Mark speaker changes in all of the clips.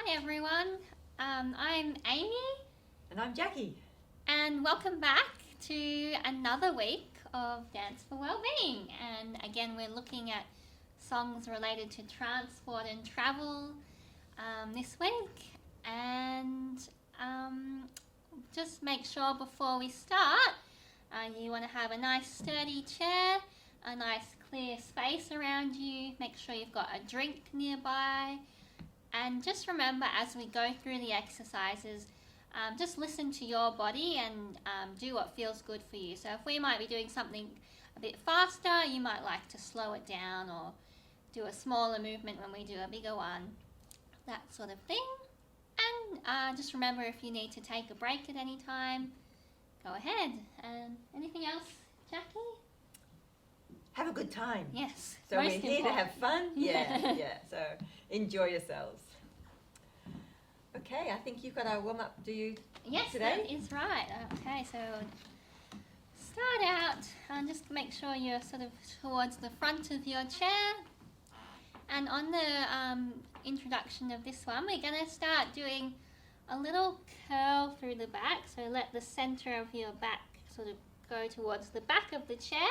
Speaker 1: Hi everyone, I'm Amy
Speaker 2: And I'm Jacqui.
Speaker 1: and welcome back to another week of Dance for Wellbeing. And again, we're looking at songs related to transport and travel this week. And just make sure before we start, you want to have a nice sturdy chair, a nice clear space around you. Make sure you've got a drink nearby. And just remember, as we go through the exercises, just listen to your body and do what feels good for you. So if we might be doing something a bit faster, you might like to slow it down or do a smaller movement when we do a bigger one, that sort of thing. And just remember, if you need to take a break at any time, go ahead. Anything else, Jacqui?
Speaker 2: Have a good time.
Speaker 1: Yes.
Speaker 2: So we're here to have fun. Yeah. So enjoy yourselves. Okay, I think you've got our warm up, do you?
Speaker 1: Yes,
Speaker 2: today?
Speaker 1: that is right. Okay, so start out and just make sure you're sort of towards the front of your chair. And on the introduction of this one, we're going to start doing a little curl through the back. So let the center of your back sort of go towards the back of the chair,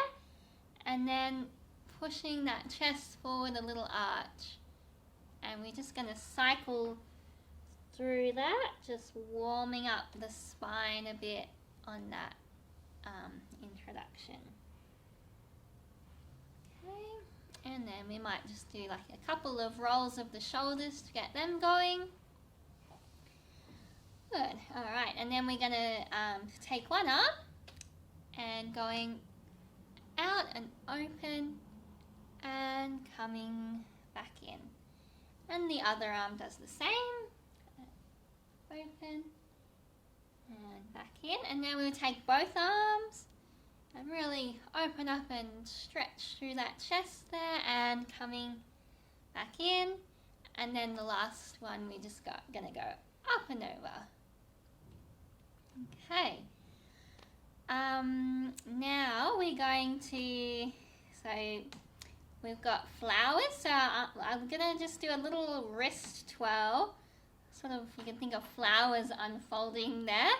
Speaker 1: and then pushing that chest forward a little arch. And we're just going to cycle through that, just warming up the spine a bit on that introduction. Okay, and then we might just do like a couple of rolls of the shoulders to get them going. Good, alright, and then we're going to take one arm and going out and open and coming back in. And the other arm does the same. Open and back in. And then we'll take both arms and really open up and stretch through that chest there and coming back in. And then the last one we just gonna go up and over. Okay. Now we're going to, so we've got flowers, so I'm gonna just do a little wrist twirl, sort of, you can think of flowers unfolding there.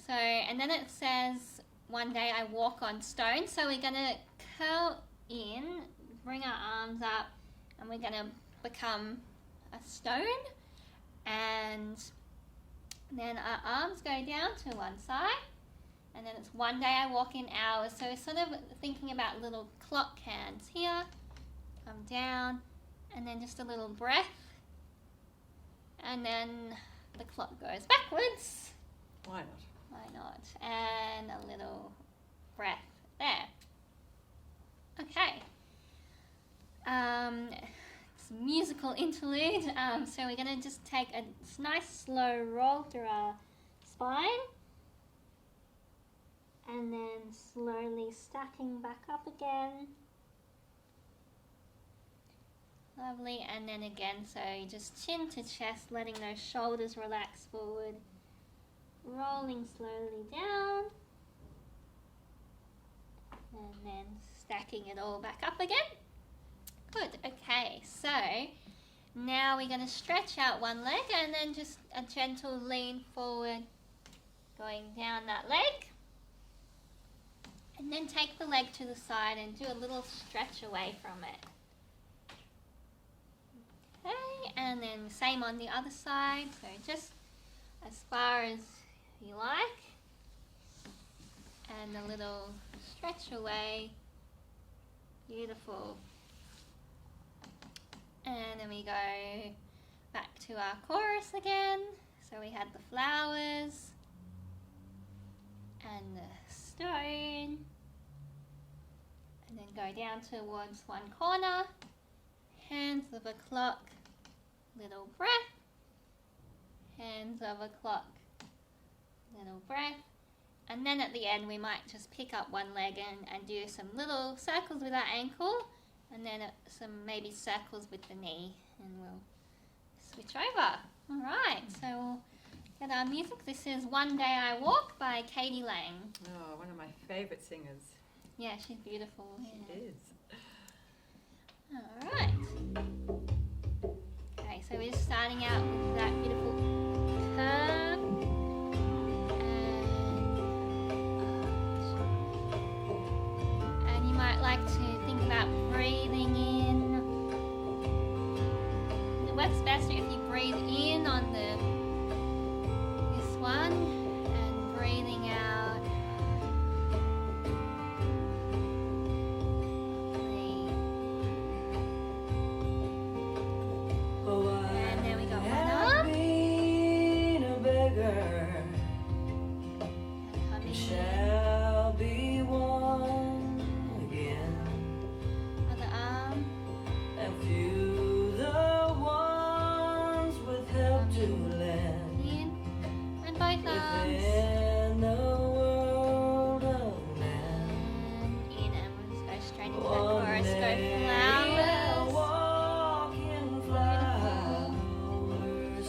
Speaker 1: So, and then it says, one day I walk on stone, so we're gonna curl in, bring our arms up, and we're gonna become a stone, and then our arms go down to one side, and then it's one day I walk in hours. So we're sort of thinking about little clock hands here, come down, and then just a little breath, and then the clock goes backwards.
Speaker 2: Why not?
Speaker 1: Why not? And a little breath there. Okay. Musical interlude. So we're going to just take a nice slow roll through our spine, and then slowly stacking back up again. Lovely. And then again, so just chin to chest, letting those shoulders relax forward, rolling slowly down, and then stacking it all back up again. Good, okay, so now we're going to stretch out one leg and then just a gentle lean forward, going down that leg. And then take the leg to the side and do a little stretch away from it. Okay, and then same on the other side, so just as far as you like. And a little stretch away. Beautiful. And then we go back to our chorus again. So we had the flowers and the stone. And then go down towards one corner. Hands of a clock. Little breath. Hands of a clock. Little breath. And then at the end we might just pick up one leg and do some little circles with our ankle. And then some maybe circles with the knee, and we'll switch over. All right, so we'll get our music. This is One Day I Walk by Katie Lang.
Speaker 2: Oh, one of my favourite singers.
Speaker 1: Yeah, she's beautiful.
Speaker 2: She is.
Speaker 1: All right. Okay, so we're starting out with that beautiful curve. And you might like to think about breathing in. It works best if you breathe in on this one and breathing out. And there we go. One arm.
Speaker 3: Shall be one again.
Speaker 1: Other arm.
Speaker 3: And few the ones with help to lend.
Speaker 1: In. And both arms.
Speaker 3: Within the world of man.
Speaker 1: And in. And we'll just go straight into that
Speaker 3: One
Speaker 1: chorus. Go
Speaker 3: day
Speaker 1: flowers.
Speaker 3: walk in flowers.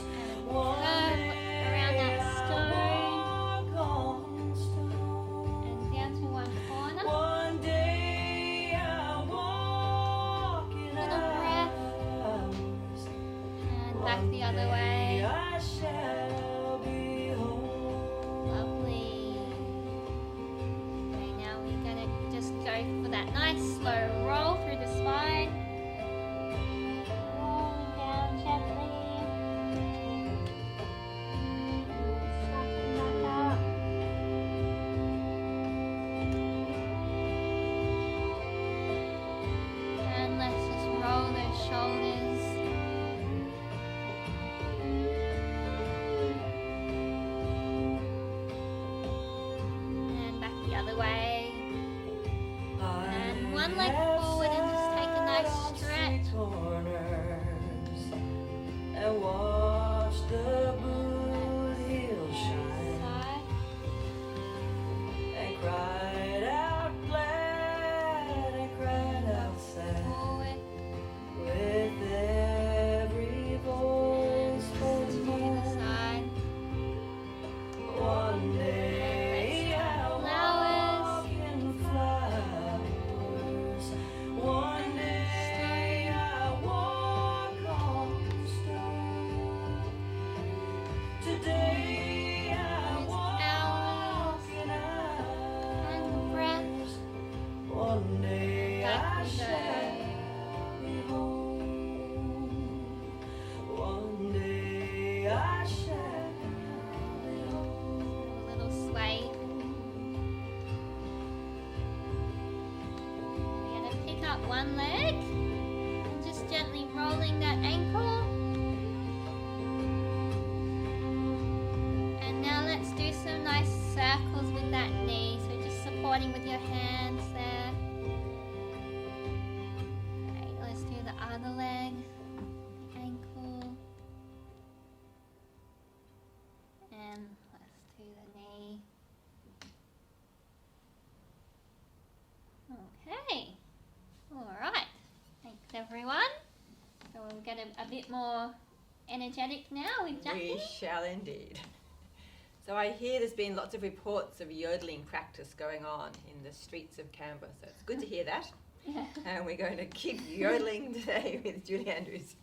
Speaker 3: One
Speaker 1: Curve around that stone.
Speaker 3: walk on stone.
Speaker 1: And down to one corner.
Speaker 3: One day I'll walk in
Speaker 1: Little breath.
Speaker 3: hours.
Speaker 1: And back the other way.
Speaker 3: I shall be whole.
Speaker 1: Lovely. Okay, now we're going to just go for that nice slow roll through the spine. Rolling down gently. Sucking back up. And let's just roll those shoulders. And back the other way. And one leg forward and just take a nice stretch.
Speaker 3: Corners and watch the boot heel shine
Speaker 1: Side.
Speaker 3: and cried out glad and cried out sad
Speaker 1: Forward.
Speaker 3: with every voice
Speaker 1: To the
Speaker 3: was mine.
Speaker 1: side.
Speaker 3: One day I'll
Speaker 1: Flowers.
Speaker 3: walk in flowers. One day I'll walk on stone. Today I walk in
Speaker 1: And breath.
Speaker 3: hours. One day
Speaker 1: Back
Speaker 3: I
Speaker 1: we go.
Speaker 3: shall be home. One day I shall be home.
Speaker 1: A little sway. We're going to pick up one leg and just gently rolling that ankle. And now let's do some nice circles with that knee. So just supporting with your hands there. Okay, let's do the other leg, ankle. And let's do the knee. Okay. Alright. Thanks everyone. So we'll get a bit more energetic now with Jacqui.
Speaker 2: We shall indeed. So I hear there's been lots of reports of yodeling practice going on in the streets of Canberra, so it's good to hear that.
Speaker 1: Yeah.
Speaker 2: And we're going to keep yodeling today with Julie Andrews.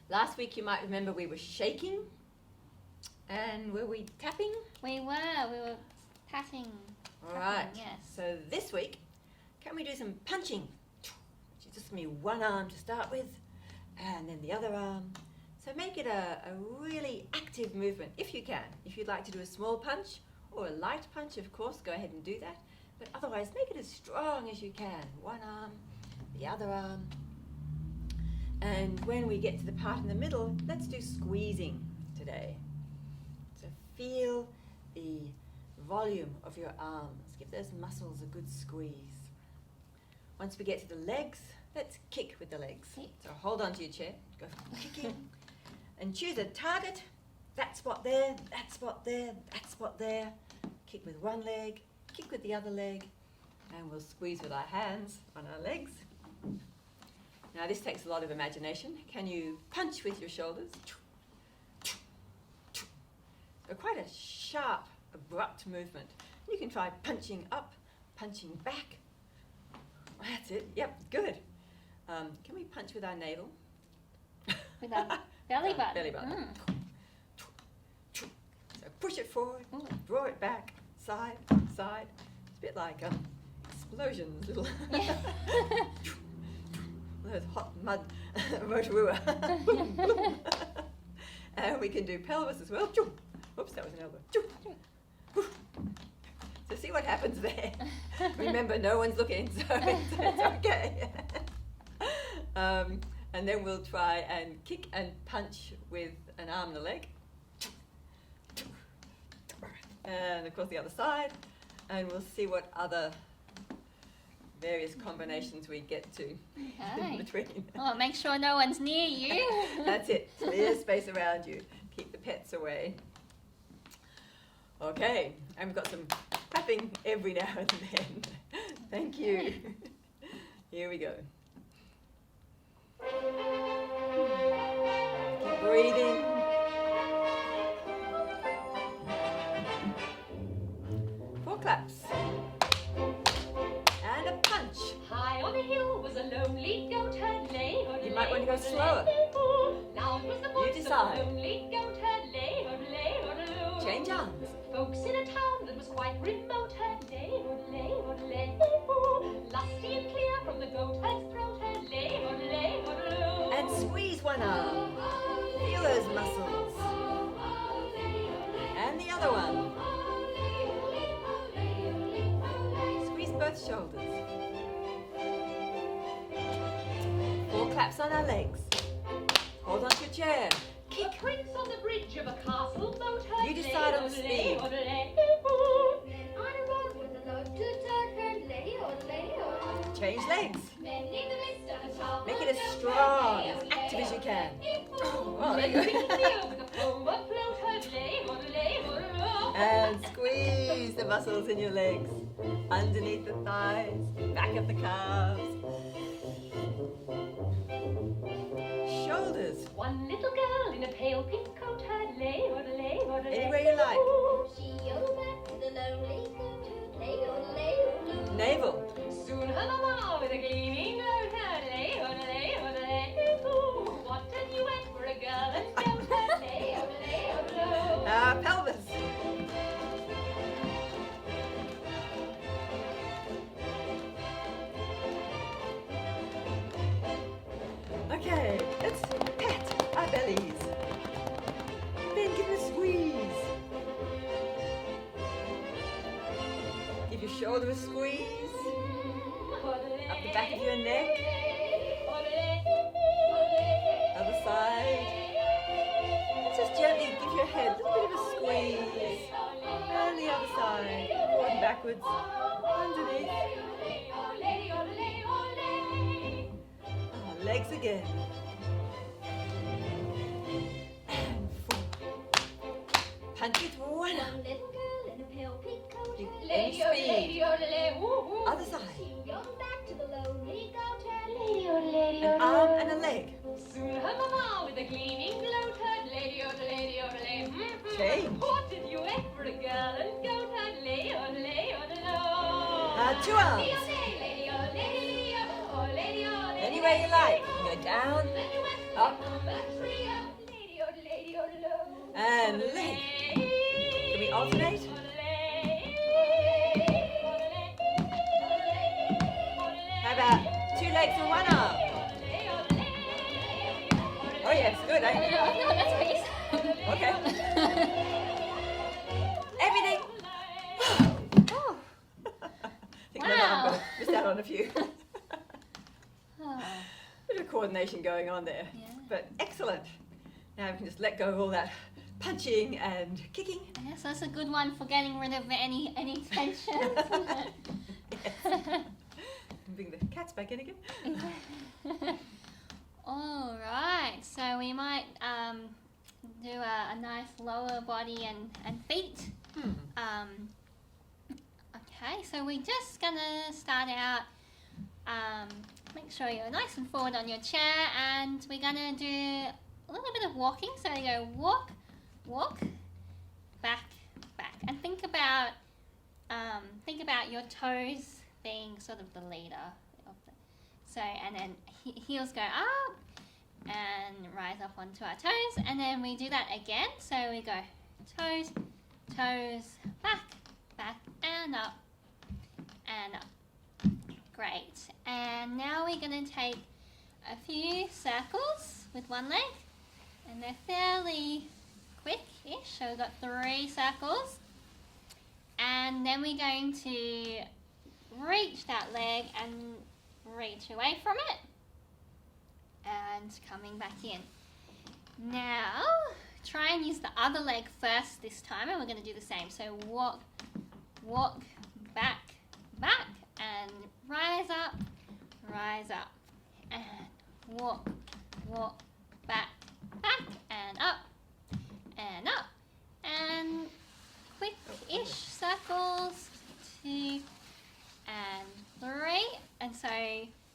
Speaker 2: Last week you might remember we were shaking, and were we tapping?
Speaker 1: We were patting.
Speaker 2: All right.
Speaker 1: Yes.
Speaker 2: So this week, can we do some punching? Which is just me one arm to start with, and then the other arm. So make it a really active movement if you can. If you'd like to do a small punch or a light punch, of course, go ahead and do that. But otherwise, make it as strong as you can. One arm, the other arm. And when we get to the part in the middle, let's do squeezing today. So feel the volume of your arms. Give those muscles a good squeeze. Once we get to the legs, let's kick with the legs.
Speaker 1: Kick.
Speaker 2: So hold on to your chair, go for kicking, and choose a target. That spot there, that spot there, that spot there. Kick with one leg, kick with the other leg, and we'll squeeze with our hands on our legs. Now this takes a lot of imagination. Can you punch with your shoulders? So quite a sharp, abrupt movement. You can try punching up, punching back. That's it, yep, good. Can we punch with our navel?
Speaker 1: With a belly button.
Speaker 2: Belly button. So push it forward,
Speaker 1: Ooh.
Speaker 2: draw it back, side, side. It's a bit like explosions, little those hot mud rotorua. And we can do pelvis as well. Oops, that was an elbow. So see what happens there. Remember, no one's looking, so it's okay. And then we'll try and kick and punch with an arm and a leg. And of course the other side. And we'll see what other various combinations we get to
Speaker 1: Okay.
Speaker 2: in between.
Speaker 1: Oh, make sure no one's near you.
Speaker 2: That's it. Clear space around you. Keep the pets away. Okay, I've got some tapping every now and then. Thank you. Here we go. Keep breathing. Four claps. And a punch.
Speaker 4: High on a hill was a lonely goat herd lay.
Speaker 2: You might want to go slower.
Speaker 4: Loud was the
Speaker 2: You
Speaker 4: voice of
Speaker 2: decide.
Speaker 4: a lonely goat herd lay.
Speaker 2: Change arms.
Speaker 4: Folks in a town that was quite remote herd lay. Lusty and clear from the goat herd's throat herd lay.
Speaker 2: And squeeze one arm. Feel those muscles. And the other one. Squeeze both shoulders. Four claps on our legs. Hold on to your chair.
Speaker 4: A prince on the bridge of a castle boat herd
Speaker 2: You decide on the speed.
Speaker 4: On a road with a load to turn herd lay.
Speaker 2: Change legs.
Speaker 4: Bending the wrist of a tall
Speaker 2: Make it as strong, as active as you can. Oh, there you go. And squeeze the muscles in your legs. Underneath the thighs, back of the calves. Shoulders.
Speaker 4: One little girl in a pale pink coat had lay.
Speaker 2: Anywhere you like.
Speaker 4: She yelled back to the lonely goat lay.
Speaker 2: Navel.
Speaker 4: Soon her mama with a gleaming goat had lay. What a duet for a girl and goat had lay.
Speaker 2: Pelvis. Okay, let's pat our bellies. Then give it a squeeze. Give your shoulder a squeeze. Up the back of your neck. Other side. Just gently give your head a little bit of a squeeze. And the other side. Forward and backwards. Underneath. Legs again. And four. Punch with one.
Speaker 4: One little girl in a pale pink coat
Speaker 2: You-
Speaker 4: had
Speaker 2: any speed. Other side.
Speaker 4: She yelled back to the lonely goat had
Speaker 2: An arm and a leg.
Speaker 4: Soon her mama with a gleaming gloat had lady.
Speaker 2: Change.
Speaker 4: What did you eat for a girl and goat had lay.
Speaker 2: Two arms. Anywhere you like. Go down, up, and leg. Can we alternate? How about 2 legs and 1 arm? Oh yes, good.
Speaker 1: No, that's what you said.
Speaker 2: Okay. Everything. Oh. I think maybe
Speaker 1: Wow.
Speaker 2: I've missed out on a few.
Speaker 1: Oh,
Speaker 2: Bit of coordination going on there.
Speaker 1: yeah.
Speaker 2: But excellent. Now we can just let go of all that punching and kicking.
Speaker 1: Yes, that's a good one for getting rid of any tension. isn't it?
Speaker 2: Yes. Bring the cats back in again.
Speaker 1: All right, so we might do a nice lower body and feet. Okay, so we're just gonna start out. Make sure you're nice and forward on your chair, and we're gonna do a little bit of walking. So we go walk, walk, back, back, and think about your toes being sort of the leader of the. So and then heels go up, and rise up onto our toes, and then we do that again. So we go toes, toes, back, back, and up, and up. Great. And now we're going to take a few circles with one leg, and they're fairly quick-ish. So we've got 3 circles, and then we're going to reach that leg and reach away from it, and coming back in. Now try and use the other leg first this time, and we're going to do the same. So walk, walk, back, back, and rise up, and walk, walk, back, back, and up, and quick-ish circles, 2 and 3, and so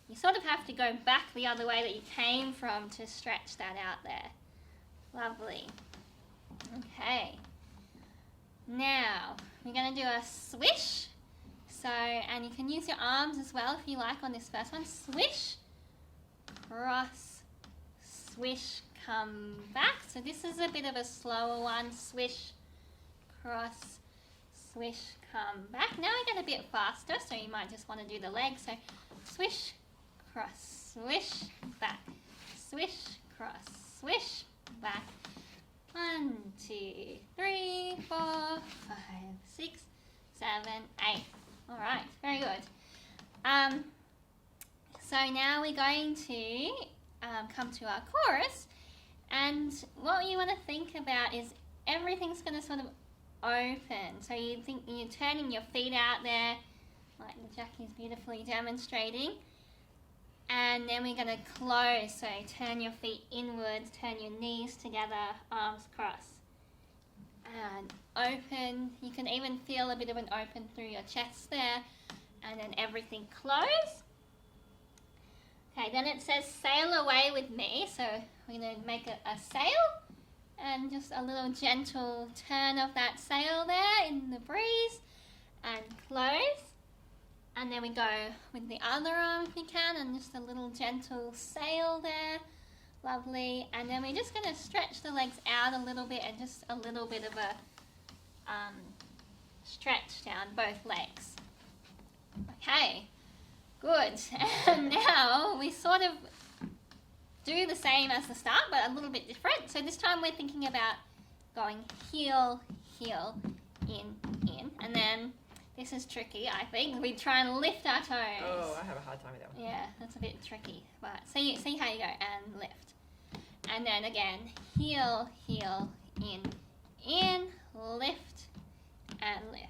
Speaker 1: you sort of have to go back the other way that you came from to stretch that out there. Lovely. Okay. Now, we're going to do a swish. So, and you can use your arms as well if you like on this first one. Swish, cross, swish, come back. So this is a bit of a slower one. Swish, cross, swish, come back. Now we get a bit faster, so you might just want to do the legs. So swish, cross, swish, back, swish, cross, swish, back. 1, 2, 3, 4, 5, 6, 7, 8. All right, very good. So now we're going to come to our chorus, and what you want to think about is everything's going to sort of open. So you think you're turning your feet out there, like Jacqui's beautifully demonstrating, and then we're going to close. So turn your feet inwards, turn your knees together, arms crossed, and open. You can even feel a bit of an open through your chest there, and then everything close. Okay, then it says sail away with me, so we're going to make a sail, and just a little gentle turn of that sail there in the breeze, and close. And then we go with the other arm if you can, and just a little gentle sail there. Lovely. And then we're just going to stretch the legs out a little bit, and just a little bit of a stretch down both legs. Okay, good. And now we sort of do the same as the start, but a little bit different. So this time we're thinking about going heel, heel, in, and then this is tricky, I think. We try and lift our toes.
Speaker 2: Oh, I have a hard time with that one.
Speaker 1: Yeah, that's a bit tricky. But see how you go, and lift. And then again, heel, heel, in, lift, and lift.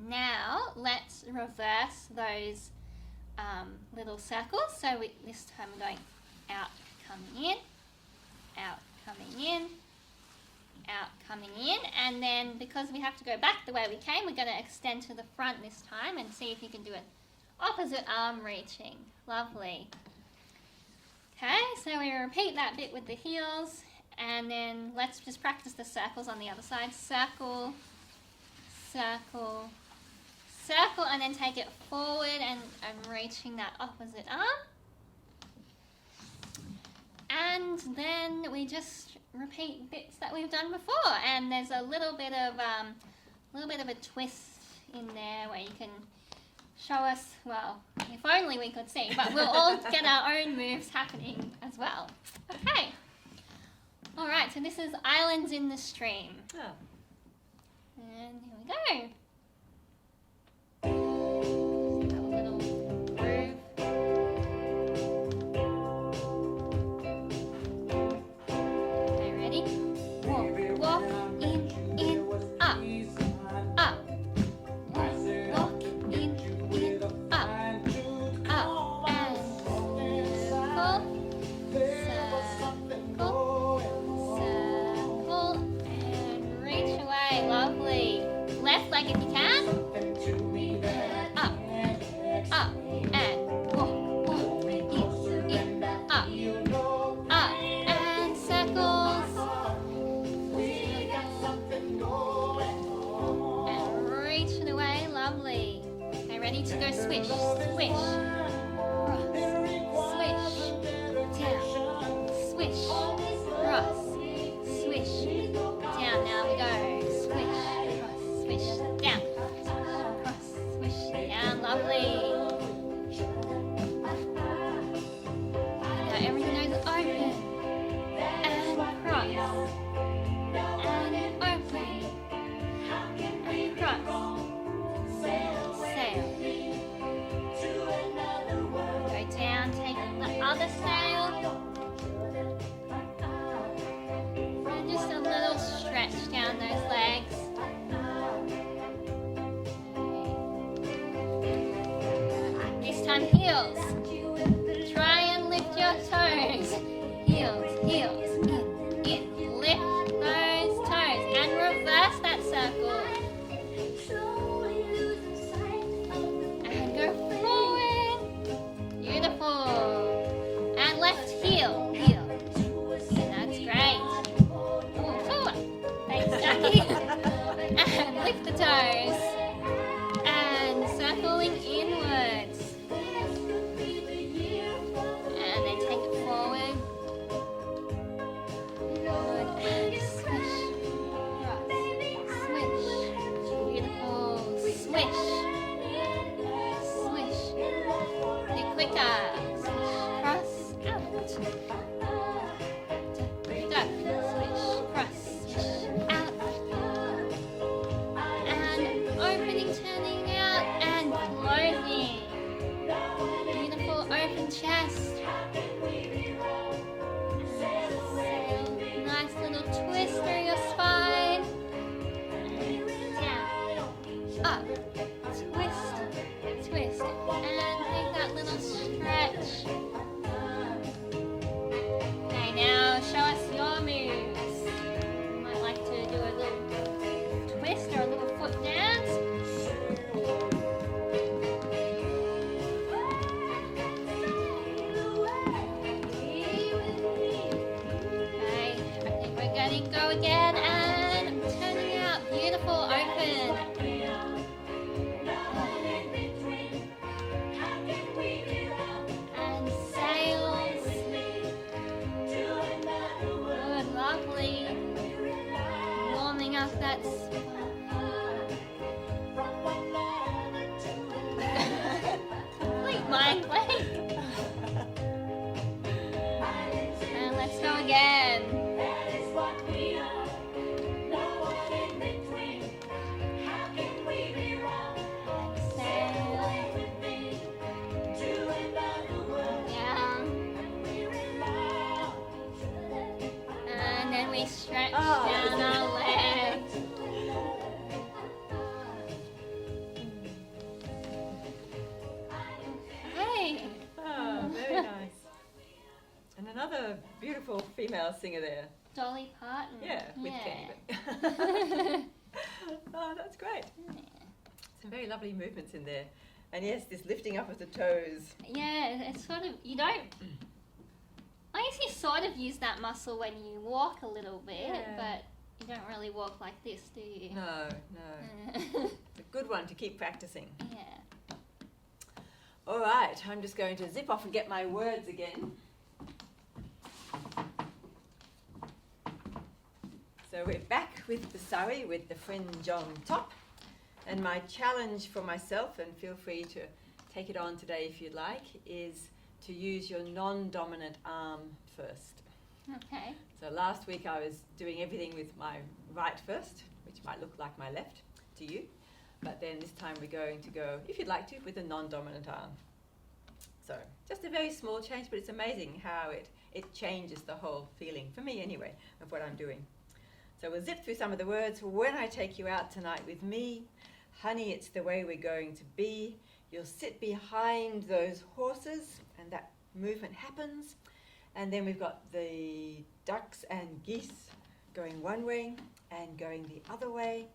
Speaker 1: Now, let's reverse those little circles. So this time we're going out, coming in, out, coming in, out, coming in, and then because we have to go back the way we came, we're going to extend to the front this time and see if you can do an opposite arm reaching. Lovely. Okay, so we repeat that bit with the heels, and then let's just practice the circles on the other side. Circle, circle, circle, and then take it forward and reaching that opposite arm. And then we just repeat bits that we've done before, and there's a little bit of a twist in there where you can show us, well, if only we could see, but we'll all get our own moves happening as well. Okay. All right, so this is Islands in the Stream.
Speaker 2: Oh.
Speaker 1: And here we go. A little groove. Okay, ready? Walk, walk, in, up, up. Walk, in, up, up, and circle, and reach away. Lovely. Left leg if you can. Up, up, and walk, walk, in, up, up, and circles. And reach it away. Lovely. Okay, ready to go swish, swish. Cross, swish, down, time heels. Try and lift your toes. Heels, heels, in. Lift those toes and reverse that circle. And go forward. Beautiful. And left heel. That's great. Ooh. Thanks, Jacqui. And lift the toes. And circling inwards. And then take it forward. Good. And swish. Cross. Swish. Beautiful. Swish. Swish. Do quicker. Swish. Cross. Out. Duck. Swish. Cross. Swish. Out. And opening, turning out, and closing. Beautiful open chest. Nice little twist through your spine. Down. Up. Twist. Twist. And take that little stretch. Okay, now show us your moves. You might like to do a little twist or a little foot dance. Okay, I think we're going to go again and turning out. Beautiful open. And sails. Good, lovely. Warming up that complete mind blank. And let's go again. Down. And then we stretch down our legs. Okay.
Speaker 2: Oh, very nice. And another beautiful female singer there.
Speaker 1: Dolly Parton.
Speaker 2: Yeah, with Kenny. Oh, that's great. Some very lovely movements in there. And yes, this lifting up of the toes.
Speaker 1: Yeah, it's sort of, you don't, I guess you sort of use that muscle when you walk a little bit,
Speaker 2: Yeah.
Speaker 1: but you don't really walk like this, do you?
Speaker 2: No. It's a good one to keep practicing.
Speaker 1: Yeah.
Speaker 2: All right, I'm just going to zip off and get my words again. So we're back with the sari with the fringe on top. And my challenge for myself, and feel free to take it on today if you'd like, is to use your non-dominant arm first.
Speaker 1: Okay.
Speaker 2: So last week I was doing everything with my right first, which might look like my left to you. But then this time we're going to go, if you'd like to, with a non-dominant arm. So just a very small change, but it's amazing how it changes the whole feeling, for me anyway, of what I'm doing. So we'll zip through some of the words. When I take you out tonight with me, honey, it's the way we're going to be. You'll sit behind those horses and that movement happens. And then we've got the ducks and geese going one way and going the other way.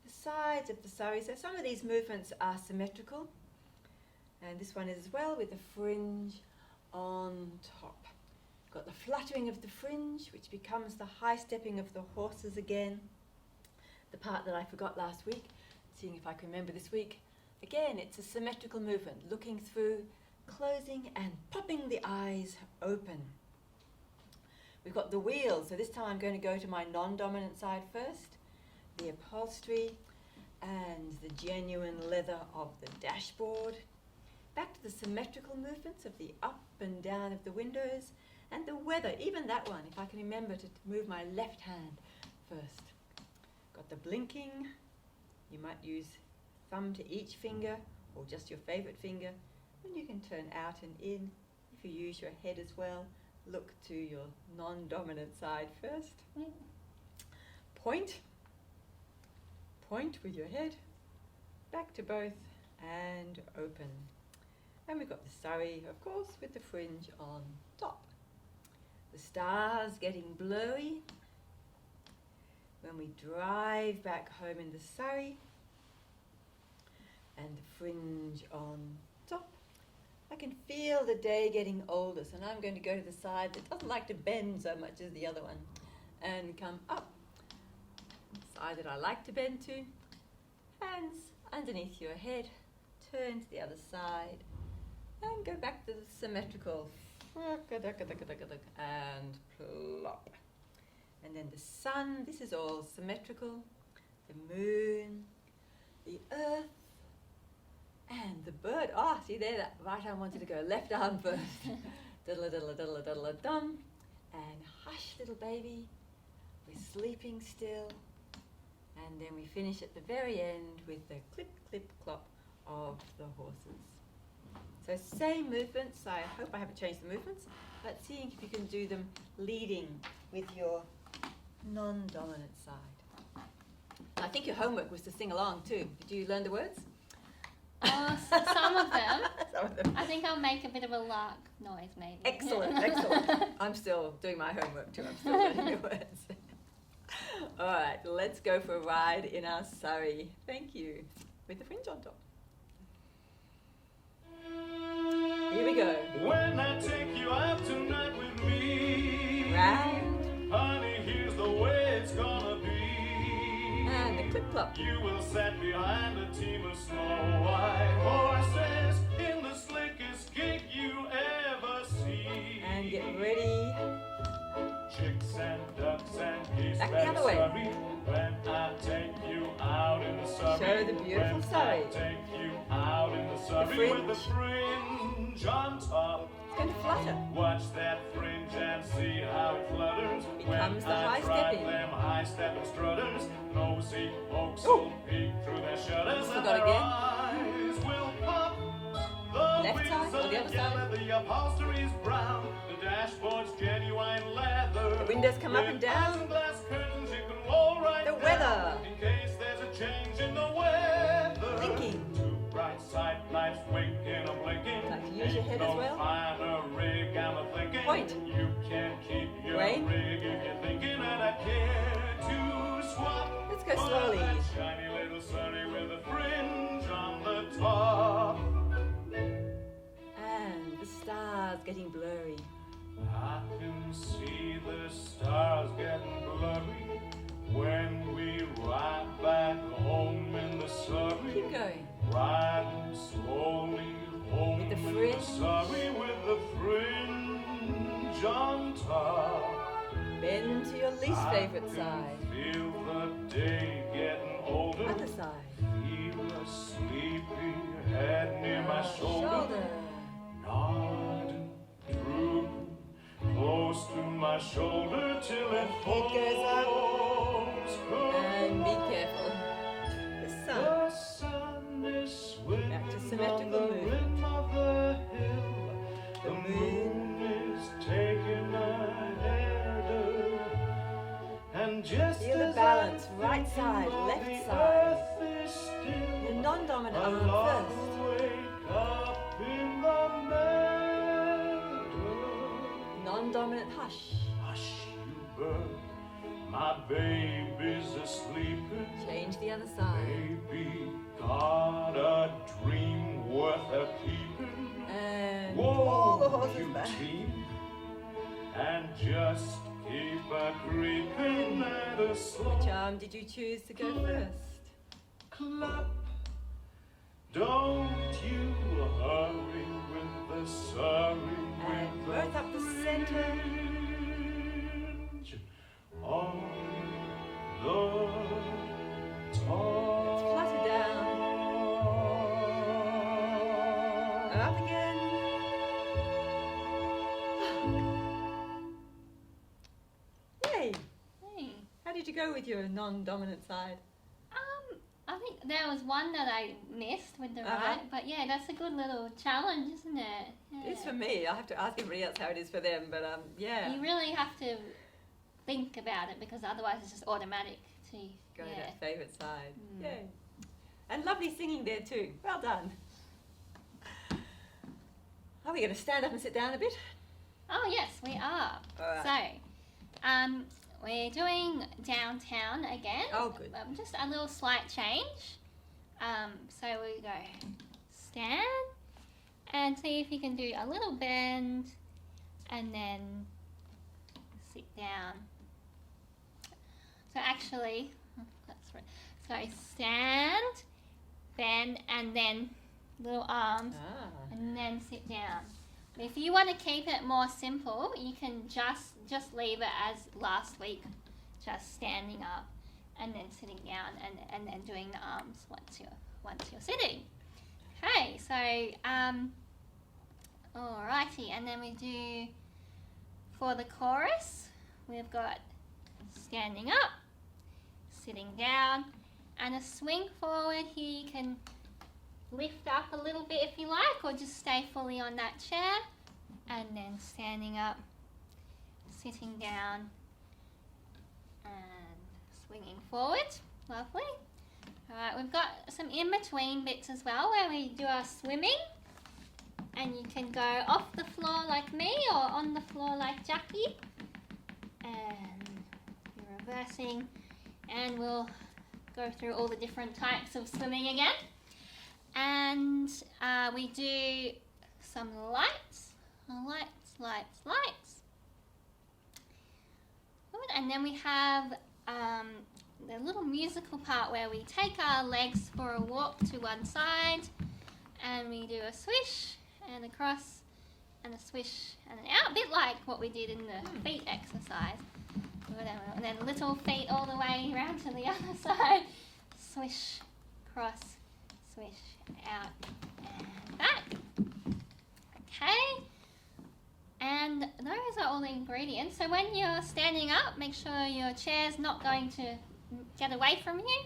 Speaker 2: The sides of the sari. So some of these movements are symmetrical. And this one is as well with the fringe on top. Got the fluttering of the fringe, which becomes the high stepping of the horses again. The part that I forgot last week, seeing if I can remember this week. Again, it's a symmetrical movement, looking through, closing and popping the eyes open. We've got the wheels, so this time I'm going to go to my non-dominant side first. The upholstery and the genuine leather of the dashboard. Back to the symmetrical movements of the up and down of the windows. And the weather, even that one, if I can remember to move my left hand first. Got the blinking. You might use thumb to each finger or just your favourite finger. And you can turn out and in. If you use your head as well, look to your non-dominant side first. Point. Point with your head. Back to both and open. And we've got the sari, of course, with the fringe on top. The stars getting blurry when we drive back home in the sari, and the fringe on top. I can feel the day getting older, so now I'm going to go to the side that doesn't like to bend so much as the other one and come up. Side that I like to bend to. Hands underneath your head, turn to the other side and go back to the symmetrical and plop. And then the sun, this is all symmetrical, the moon, the earth, and the bird. Oh, see there, that right arm wanted to go, left arm first. Diddle diddle diddle diddle dum. And hush, little baby, we're sleeping still. And then we finish at the very end with the clip, clip, clop of the horses. So same movements. I hope I haven't changed the movements, but seeing if you can do them leading with your non-dominant side. I think your homework was to sing along too. Did you learn the words?
Speaker 1: Some of them.
Speaker 2: Some of them.
Speaker 1: I think I'll make a bit of a lark noise maybe.
Speaker 2: Excellent, excellent. I'm still doing my homework too. I'm still learning the words. All right, let's go for a ride in our sari. Thank you. With the fringe on top. Here we go.
Speaker 3: When I take you out tonight with me,
Speaker 2: Round.
Speaker 3: honey, here's the way it's gonna be.
Speaker 2: And the clip clop.
Speaker 3: You will sit behind a team of snow white horses in the slickest gig you ever see.
Speaker 2: And get ready.
Speaker 3: Chicks and ducks and geese.
Speaker 2: Back the other way.
Speaker 3: When I take you out in the Surrey.
Speaker 2: Show the beautiful
Speaker 3: when
Speaker 2: Surrey.
Speaker 3: I take you out in the Surrey with the fringe on top.
Speaker 2: It's going to flutter.
Speaker 3: Watch that fringe and see how it flutters.
Speaker 2: Becomes the
Speaker 3: when
Speaker 2: high
Speaker 3: I drive
Speaker 2: stepping.
Speaker 3: them high-stepping strutters. Nosy folks
Speaker 2: Ooh.
Speaker 3: will peek through their shutters and
Speaker 2: Forgot
Speaker 3: their
Speaker 2: again.
Speaker 3: eyes will pop. The
Speaker 2: Left
Speaker 3: wheels
Speaker 2: side or
Speaker 3: are
Speaker 2: the other
Speaker 3: yellow,
Speaker 2: side?
Speaker 3: the upholstery's brown, the dashboard's genuine leather.
Speaker 2: The windows come up and
Speaker 3: With
Speaker 2: down.
Speaker 3: glass curtains you can roll right
Speaker 2: The
Speaker 3: down,
Speaker 2: weather.
Speaker 3: in case there's a change in the weather.
Speaker 2: Blinking.
Speaker 3: Two bright side lights winking and blinking.
Speaker 2: Like to use your head
Speaker 3: Ain't
Speaker 2: as well.
Speaker 3: No finer rig, I'm a thinking.
Speaker 2: Point.
Speaker 3: You can't keep your
Speaker 2: Rain.
Speaker 3: rig if you're thinking, and I care to swap.
Speaker 2: Let's go
Speaker 3: for
Speaker 2: slowly.
Speaker 3: that shiny little Surrey with a fringe on the top.
Speaker 2: And the stars getting blurry.
Speaker 3: I can see the stars getting blurry when we ride back home in the Surrey.
Speaker 2: Keep going.
Speaker 3: Riding slowly home
Speaker 2: With the
Speaker 3: in
Speaker 2: fringe.
Speaker 3: Surrey with the fringe on top.
Speaker 2: Bend to your least favorite side.
Speaker 3: Feel the day getting older.
Speaker 2: Other side.
Speaker 3: Feel a sleepy head near my shoulder. Nodding, drooping, close to my shoulder till it falls.
Speaker 2: goes up. And be careful. The sun.
Speaker 3: The sun is swimming
Speaker 2: Back to
Speaker 3: on
Speaker 2: symmetrical
Speaker 3: the
Speaker 2: movement.
Speaker 3: rim of the hill. The moon is taking a header. And just
Speaker 2: Feel the
Speaker 3: as
Speaker 2: balance.
Speaker 3: I
Speaker 2: Right
Speaker 3: think
Speaker 2: side,
Speaker 3: all
Speaker 2: left
Speaker 3: the
Speaker 2: side.
Speaker 3: earth is still,
Speaker 2: Your non-dominant
Speaker 3: I
Speaker 2: arm
Speaker 3: long
Speaker 2: first.
Speaker 3: to wake up in the meadow.
Speaker 2: Non-dominant hush.
Speaker 3: Hush, you bird, my baby's asleep.
Speaker 2: Change the other side.
Speaker 3: Baby got a dream worth a keeping.
Speaker 2: And
Speaker 3: Whoa,
Speaker 2: pull the horses
Speaker 3: you
Speaker 2: back.
Speaker 3: team, and just keep a creeping at a slow
Speaker 2: Which arm did you choose to go first?
Speaker 3: clap. Don't you hurry with the Surrey
Speaker 2: And
Speaker 3: with
Speaker 2: both
Speaker 3: the
Speaker 2: up the center.
Speaker 3: fringe on the
Speaker 2: Let's
Speaker 3: top.
Speaker 2: flutter down. Up again. Yay!
Speaker 1: Hey.
Speaker 2: How did you go with your non-dominant side?
Speaker 1: I think there was one that I missed with the
Speaker 2: Uh-huh.
Speaker 1: right, but yeah, that's a good little challenge, isn't it? Yeah.
Speaker 2: It's for me. I'll have to ask everybody else how it is for them, but yeah.
Speaker 1: You really have to think about it because otherwise it's just automatic to
Speaker 2: Go to
Speaker 1: yeah.
Speaker 2: that favourite side.
Speaker 1: Mm.
Speaker 2: Yay. And lovely singing there too. Well done. Are we going to stand up and sit down a bit?
Speaker 1: Oh yes, we are.
Speaker 2: All right.
Speaker 1: So, we're doing downtown again.
Speaker 2: Oh, good.
Speaker 1: Just a little slight change. So we go stand and see if you can do a little bend and then sit down. So actually, that's right. So stand, bend, and then little arms, and then sit down. But if you want to keep it more simple, you can just leave it as last week, just standing up and then sitting down and then doing the arms once you're sitting. Okay, so alrighty, and then we do for the chorus, we've got standing up, sitting down, and a swing forward. Here you can lift up a little bit if you like, or just stay fully on that chair, and then standing up, sitting down, and swinging forward. Lovely. Alright, we've got some in-between bits as well where we do our swimming, and you can go off the floor like me or on the floor like Jacqui, and you're reversing, and we'll go through all the different types of swimming again. And we do some lights. Good. And then we have the little musical part where we take our legs for a walk to one side, and we do a swish and a cross and a swish and an out, a bit like what we did in the feet exercise. Good. And then little feet all the way around to the other side. Swish, cross, swish, out and back. Okay, and those are all the ingredients. So when you're standing up, make sure your chair's not going to get away from you,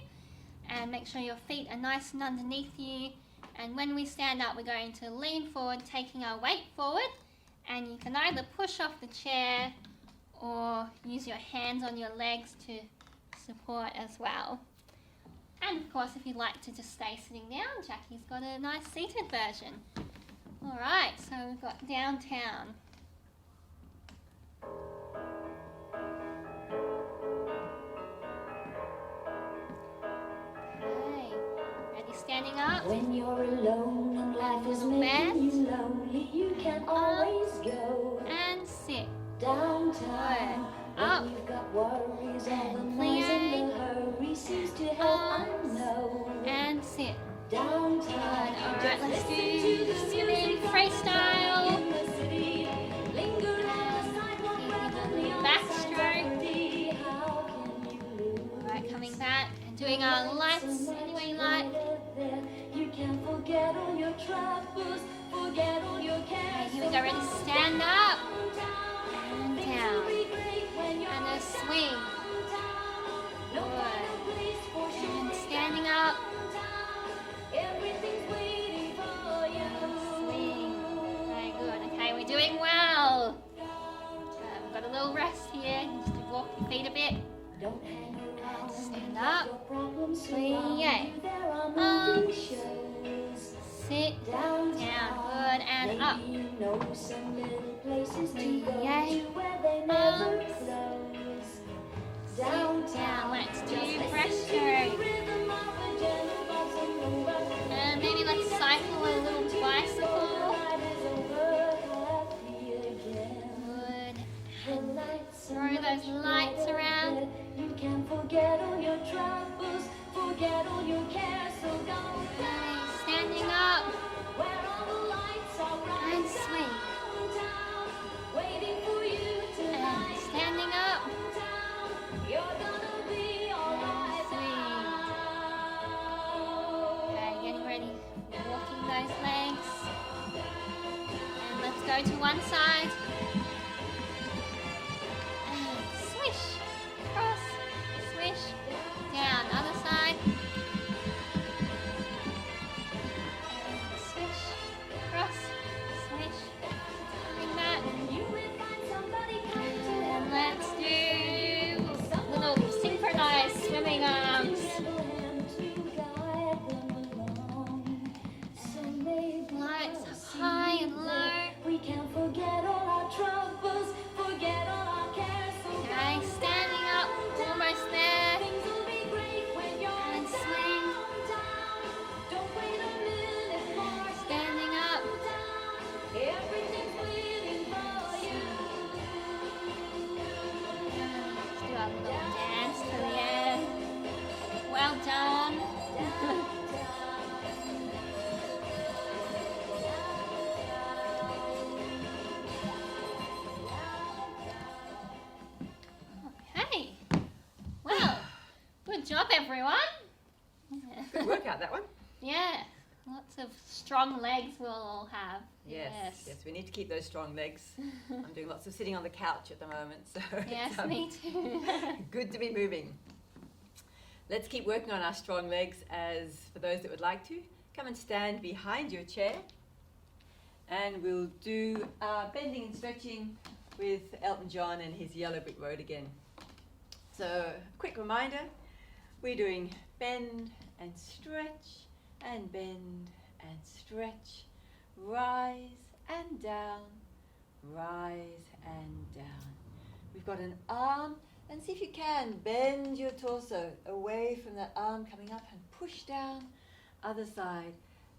Speaker 1: and make sure your feet are nice and underneath you. And when we stand up, we're going to lean forward, taking our weight forward, and you can either push off the chair or use your hands on your legs to support as well. And of course, if you'd like to just stay sitting down, Jacqui's got a nice seated version. Alright, so we've got downtown. Okay, ready standing up?
Speaker 5: When you're alone and life is
Speaker 1: Little
Speaker 5: making
Speaker 1: bend.
Speaker 5: you lonely, you can always go
Speaker 1: And sit.
Speaker 5: downtown.
Speaker 1: Up.
Speaker 5: When you've got worries, all the
Speaker 1: And
Speaker 5: noise
Speaker 1: plie.
Speaker 5: and the hurry seems to help, I know.
Speaker 1: And sit.
Speaker 5: Downtown.
Speaker 1: Alright, let's
Speaker 5: Listen
Speaker 1: do
Speaker 5: to the
Speaker 1: swimming
Speaker 5: music
Speaker 1: freestyle.
Speaker 5: in the city. Linger on the sidewalk rather than the
Speaker 1: Backstroke.
Speaker 5: uncertainty. How can you lose?
Speaker 1: Alright, coming back and doing our lights any way you like.
Speaker 5: You can forget all your troubles, forget all your cares.
Speaker 1: Okay, here we go, ready, stand up. And down. And a swing. Good. And standing up.
Speaker 5: Everything's waiting for you.
Speaker 1: Swing. Very good. Okay, we're doing well. We've got a little rest here, just to walk your feet a bit.
Speaker 5: Don't hang around.
Speaker 1: Stand up.
Speaker 5: Your problems
Speaker 1: Swing.
Speaker 5: surround you. There are moving shows.
Speaker 1: Sit
Speaker 5: Down.
Speaker 1: good, and up.
Speaker 5: Maybe you know some little places to
Speaker 1: Swing.
Speaker 5: go to where they never close.
Speaker 1: Down. Let's do breaststroke. And maybe let's cycle a little bicycle. Good. And throw those lights around.
Speaker 5: You can forget all your troubles, forget all your cares, so don't
Speaker 1: Okay, standing up.
Speaker 5: where all the lights are bright.
Speaker 1: And swing.
Speaker 5: Downtown, waiting for you
Speaker 1: And
Speaker 5: tonight.
Speaker 1: standing up.
Speaker 5: Downtown, you're gonna be alright.
Speaker 1: Swing. Okay, getting ready. Walking those legs. And let's go to one side. And swish. Cross. Swish. Down. Other side. And swish. Cross. Swish. Coming back.
Speaker 5: You will find somebody kind to
Speaker 1: And let's do little synchronized swimming arms. Lights up high and low. Good job, everyone.
Speaker 2: Good workout, that one.
Speaker 1: Yeah, lots of strong legs we'll all have.
Speaker 2: Yes, we need to keep those strong legs. I'm doing lots of sitting on the couch at the moment, so
Speaker 1: Yes,
Speaker 2: it's,
Speaker 1: me too.
Speaker 2: good to be moving. Let's keep working on our strong legs. As for those that would like to, come and stand behind your chair, and we'll do bending and stretching with Elton John and his Yellow Brick Road again. So, quick reminder, we're doing bend and stretch, and bend and stretch, rise and down, rise and down. We've got an arm, and see if you can bend your torso away from that arm coming up and push down. Other side,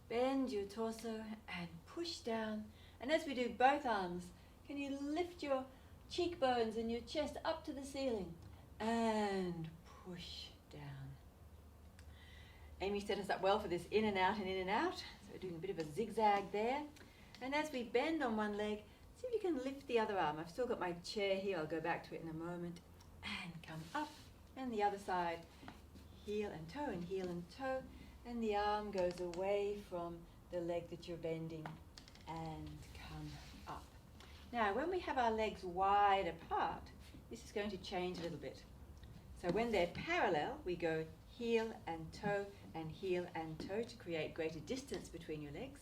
Speaker 2: bend your torso and push down. And as we do both arms, can you lift your cheekbones and your chest up to the ceiling and push down. Amy set us up well for this in and out and in and out. So we're doing a bit of a zigzag there. And as we bend on one leg, see if you can lift the other arm. I've still got my chair here, I'll go back to it in a moment. And come up, and the other side, heel and toe and heel and toe. And the arm goes away from the leg that you're bending and come up. Now, when we have our legs wide apart, this is going to change a little bit. So when they're parallel, we go heel and toe to create greater distance between your legs.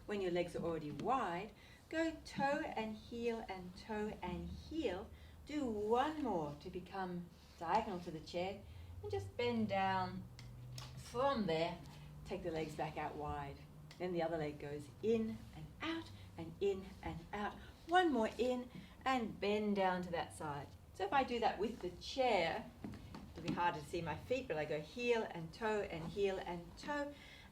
Speaker 2: When your legs are already wide, go toe and heel and toe and heel. Do one more to become diagonal to the chair, and just bend down from there. Take the legs back out wide. Then the other leg goes in and out and in and out. One more in and bend down to that side. So if I do that with the chair, it'll be harder to see my feet, but I go heel and toe and heel and toe,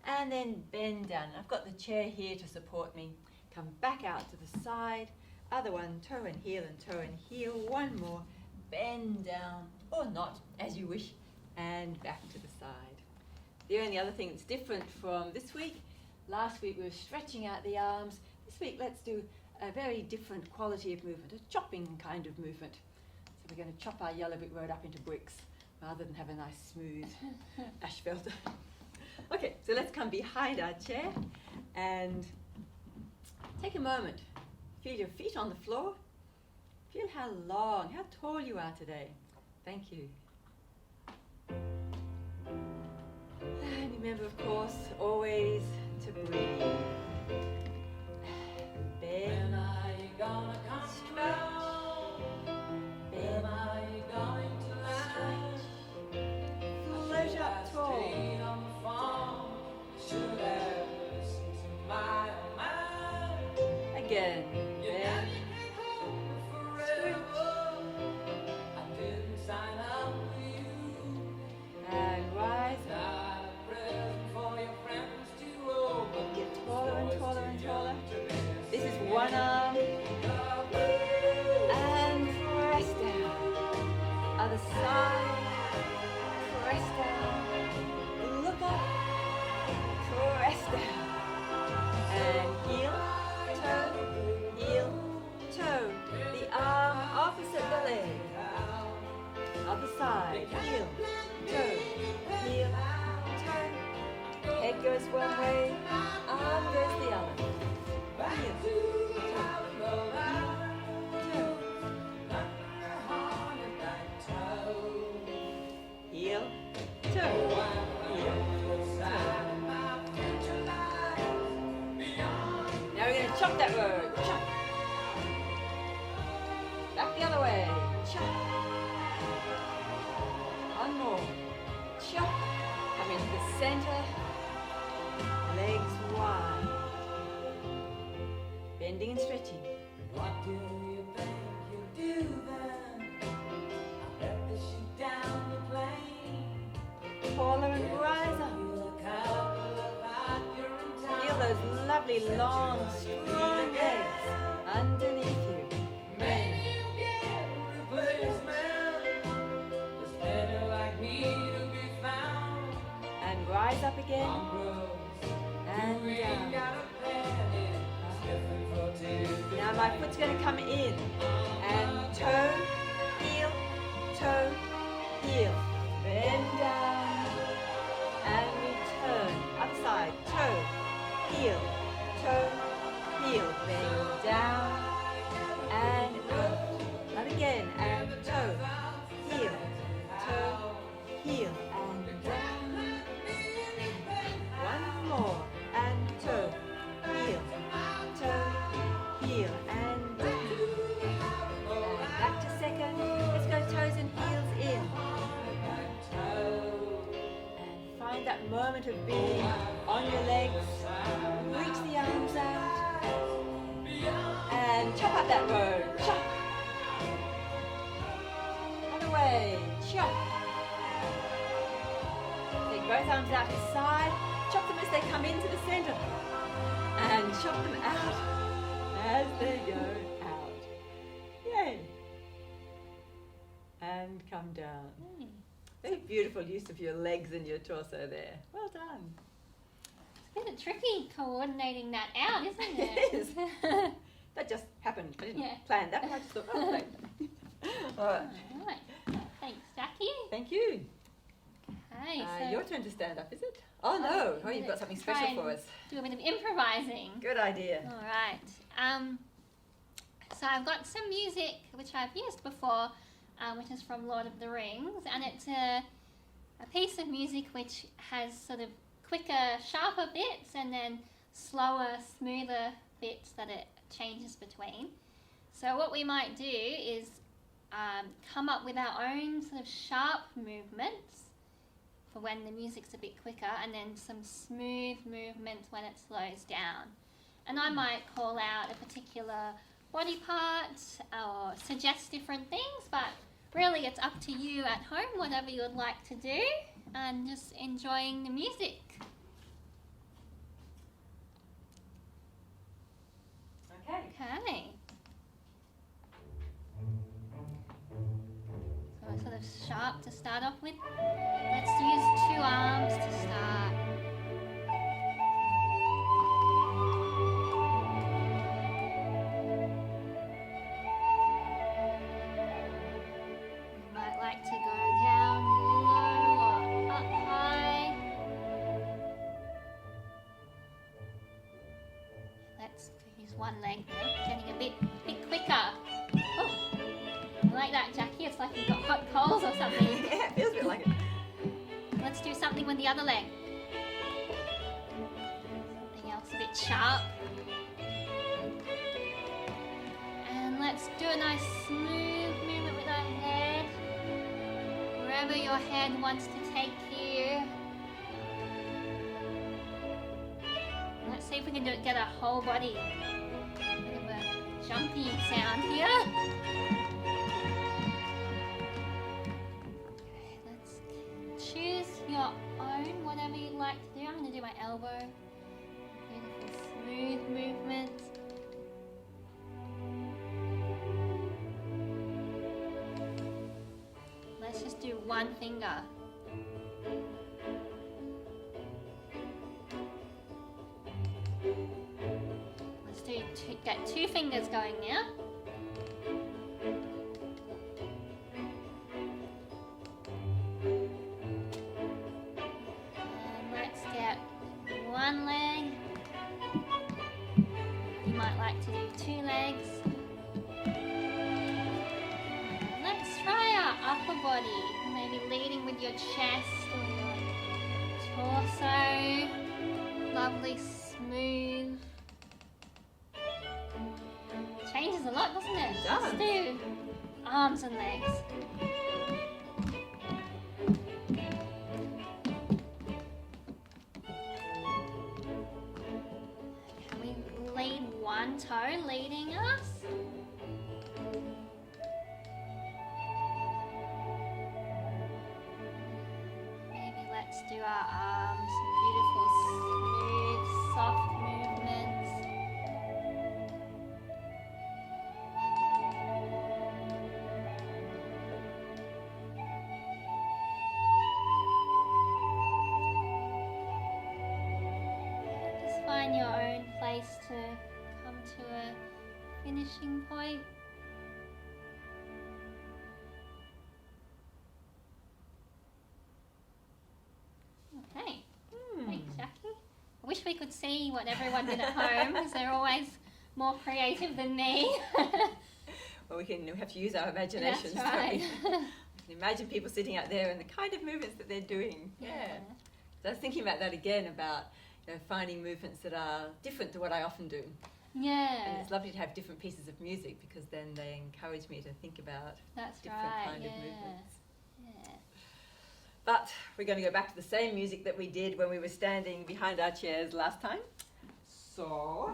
Speaker 2: and then bend down. And I've got the chair here to support me. Come back out to the side. Other one, toe and heel, one more, bend down, or not, as you wish, and back to the side. The only other thing that's different from this week, last week we were stretching out the arms. This week let's do a very different quality of movement, a chopping kind of movement. So we're going to chop our Yellow Brick Road up into bricks, rather than have a nice smooth asphalt. Okay, so let's come behind our chair and take a moment. Feel your feet on the floor. Feel how long, how tall you are today. Thank you. And remember, of course, always to breathe. Bend, stretch. Bend, stretch. Float up tall. Again. Bend, stretch. And rise up. Get taller and taller and taller. This is one arm. And press down. Other side. Press down. Look up. Press down. And heel, toe. The arm opposite the leg. Other side. Heel, toe. Head goes one way, arm goes the other. Heel, toe. Heel, toe. Now we're going to chop that road. Chop. Back the other way. Chop. One more. Chop. Come into the center. Legs wide. Bending and stretching.
Speaker 6: What do you think you'll do then? I bet they shoot down the plane.
Speaker 2: Taller and rise up. Feel those lovely, long, strong legs underneath you.
Speaker 6: Maybe you'll get a replacement. There's better like me to be found.
Speaker 2: And rise up again. And
Speaker 6: We ain't
Speaker 2: down.
Speaker 6: got a panic. It's different for two.
Speaker 2: Now my foot's going to come in. And toe, heel, toe, heel. Bend down. take that moment of being on your legs, reach the arms out, and chop up that road. Chop. And away. Chop. Take both arms out to the side. Chop them as they come into the centre. And chop them out as they go out. Yay. And come down. Very beautiful use of your legs and your torso there. Well done.
Speaker 1: It's a bit tricky coordinating that out, isn't it?
Speaker 2: It is. That just happened. I didn't plan that. I just thought, oh, thank you. All right.
Speaker 1: All right. Thanks, Jacqui.
Speaker 2: Thank you.
Speaker 1: Okay, so
Speaker 2: Your turn to stand up, is it? Oh, no. Oh, you've got something
Speaker 1: try
Speaker 2: special
Speaker 1: and
Speaker 2: for us.
Speaker 1: do a bit of improvising.
Speaker 2: Good idea.
Speaker 1: All right. So I've got some music which I've used before, which is from Lord of the Rings, and it's a piece of music which has sort of quicker, sharper bits and then slower, smoother bits that it changes between. So what we might do is come up with our own sort of sharp movements for when the music's a bit quicker, and then some smooth movements when it slows down. And I might call out a particular body part or suggest different things, but really it's up to you at home, whatever you would like to do, and just enjoying the music. Okay. So sort of sharp to start off with. Let's use 2 arms to start. You might like to go down low or up high. Let's use one leg now, getting a bit quicker. Oh, I like that, Jacqui. It's like you've got hot coals or something.
Speaker 2: Yeah, it feels a bit like it.
Speaker 1: Let's do something with the other leg. Something else a bit sharp. And let's do a nice smooth movement with our head. Wherever your head wants to take you. Let's see if we can get a whole body. A bit of a jumpy sound here. Choose your own, whatever you like to do. I'm going to do my elbow. Beautiful smooth movement. Let's just do one finger. Let's get 2 fingers going now. One leg. You might like to do 2 legs. Let's try our upper body. Maybe leading with your chest or your torso. Lovely, smooth. Changes a lot, doesn't it?
Speaker 2: It does.
Speaker 1: Let's do arms and legs. One toe leading us. Maybe let's do our arms. Beautiful, smooth, soft movements. Just find your own place to come to a finishing point. Okay, thanks, Jacqui. I wish we could see what everyone did at home, because they're always more creative than me.
Speaker 2: Well, we have to use our imaginations.
Speaker 1: That's right.
Speaker 2: We can imagine people sitting out there and the kind of movements that they're doing. Yeah. So I was thinking about that again, about finding movements that are different to what I often do.
Speaker 1: Yeah.
Speaker 2: And it's lovely to have different pieces of music, because then they encourage me to think about
Speaker 1: That's
Speaker 2: different
Speaker 1: right.
Speaker 2: kind of movements.
Speaker 1: Yeah.
Speaker 2: But we're going to go back to the same music that we did when we were standing behind our chairs last time. So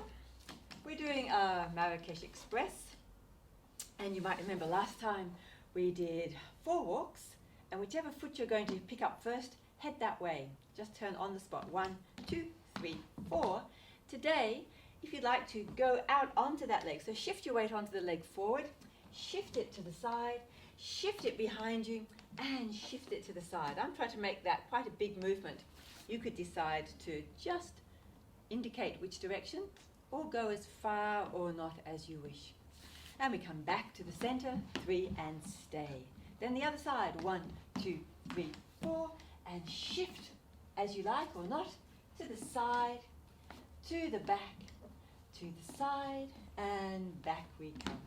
Speaker 2: we're doing a Marrakesh Express. And you might remember last time we did 4 walks, and whichever foot you're going to pick up first, head that way. Just turn on the spot. 1, 2, 3, 4. Today, if you'd like to go out onto that leg, so shift your weight onto the leg forward, shift it to the side, shift it behind you, and shift it to the side. I'm trying to make that quite a big movement. You could decide to just indicate which direction, or go as far or not as you wish. And we come back to the center, 3, and stay. Then the other side, 1, 2, 3, 4, and shift as you like or not, to the side, to the back, to the side, and back we come.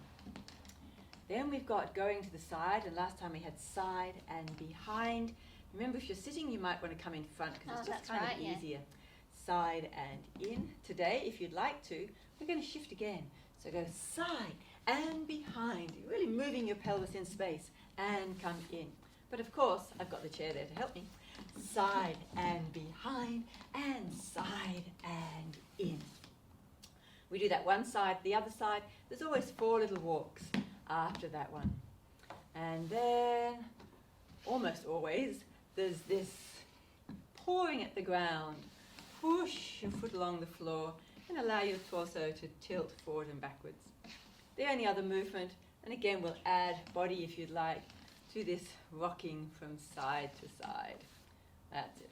Speaker 2: Then we've got going to the side, and last time we had side and behind. Remember, if you're sitting, you might want to come in front because it's just kind of easier. Side and in. Today, if you'd like to, we're going to shift again. So go side and behind, really moving your pelvis in space, and come in. But of course, I've got the chair there to help me. Side and behind, and side and in. We do that one side, the other side. There's always 4 little walks after that one. And then, almost always, there's this pawing at the ground. Push your foot along the floor and allow your torso to tilt forward and backwards. The only other movement, and again we'll add body if you'd like, to this rocking from side to side. That's it.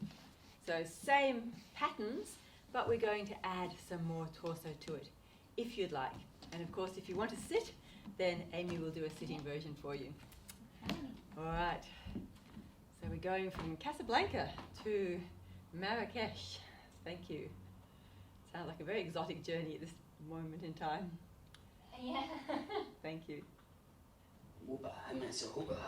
Speaker 2: So same patterns, but we're going to add some more torso to it, if you'd like. And of course, if you want to sit, then Amy will do a sitting version for you. All right. So we're going from Casablanca to Marrakesh. Thank you. Sounds like a very exotic journey at this moment in time.
Speaker 1: Yeah.
Speaker 2: Thank you.
Speaker 7: It's just walk.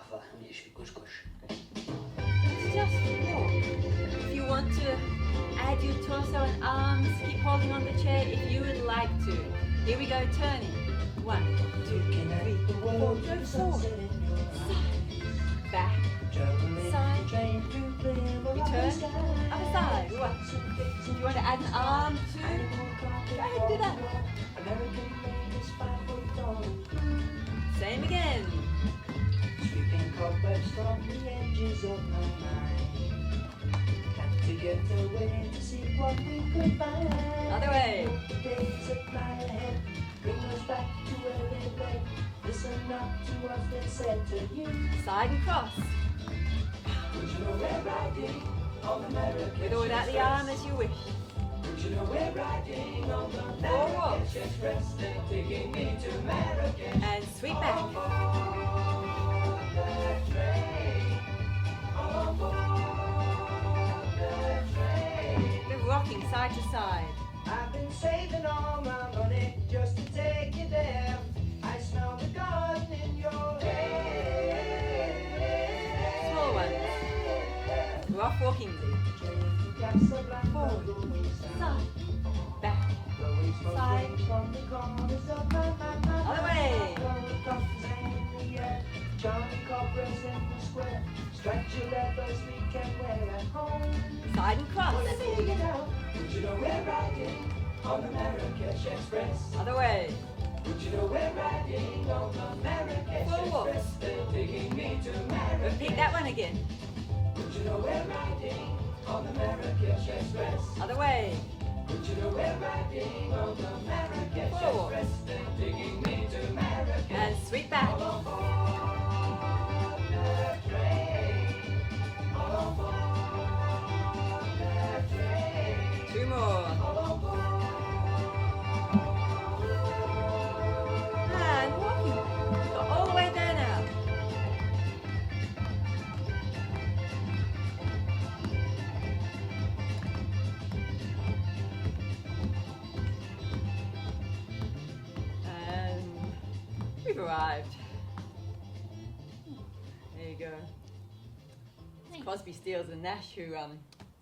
Speaker 2: If you want to add your torso and arms, keep holding on the chair if you would like to. Here we go, turning. 1, 2, 3, 4, go forward. Side, back, side, return, other side. If you want to add an arm too, go ahead and do that. Same again.
Speaker 6: Sweeping cobwebs from the edges of my mind. Had to get away to see what we could find.
Speaker 2: Other way.
Speaker 6: Days that lie ahead bring us back to where they lay. Listen up to what they said to you.
Speaker 2: Side and cross.
Speaker 6: Would you know we're riding on the Marrakesh
Speaker 2: With or without the arm as you wish.
Speaker 6: Would you know we're riding on the
Speaker 2: 4 walks.
Speaker 6: Marrakesh Express, taking me to Marrakesh.
Speaker 2: And sweep back.
Speaker 6: On board the train. On board the train.
Speaker 2: We're rocking side to side.
Speaker 6: I've been saving all my money just to take you there. I smell the garden in your hair.
Speaker 2: Small ones. We're off walking. Forward, side, back, side, other way. Side and cross.
Speaker 6: Would you know we're riding on the Marrakesh Express?
Speaker 2: Other way.
Speaker 6: Would you know we're riding on the Marrakesh
Speaker 2: 4 walks.
Speaker 6: Express? They're taking me to Marrakesh.
Speaker 2: Repeat that one again.
Speaker 6: Would you know we're riding on the Marrakesh Express?
Speaker 2: Other way.
Speaker 6: Would you know we're riding on the Marrakesh
Speaker 2: 4 walks.
Speaker 6: Express? They're taking me to Marrakesh.
Speaker 2: And sweep back.
Speaker 6: On board the train. On board the train.
Speaker 2: 2 more.
Speaker 6: On board.
Speaker 2: And walking. Got all the way there now. And we've arrived. There you go. It's Crosby, Stills and Nash who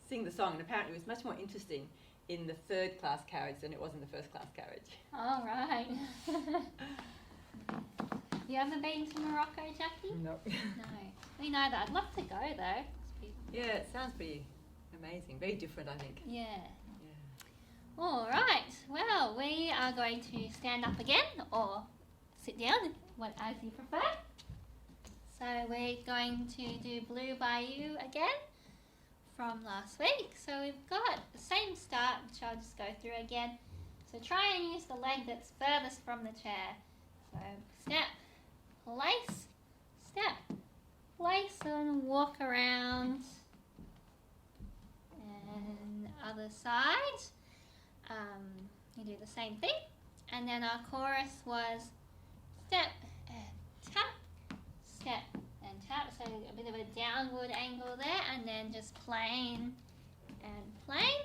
Speaker 2: sing the song, and apparently it was much more interesting in the 3rd class carriage than it was in the 1st class carriage.
Speaker 1: All right. You ever been to Morocco, Jacqui?
Speaker 2: No.
Speaker 1: No. Me neither. I'd love to go though. It's
Speaker 2: Yeah, it sounds pretty amazing. Very different, I think.
Speaker 1: Yeah.
Speaker 2: Yeah.
Speaker 1: All right. Well, we are going to stand up again or sit down, what as you prefer. So we're going to do Blue Bayou again from last week. So we've got the same start, which I'll just go through again. So try and use the leg that's furthest from the chair. So step, place, step, place, and walk around. And other side. You do the same thing. And then our chorus was step and tap, step and tap. So a bit of a downward angle there, and then just plane and plane.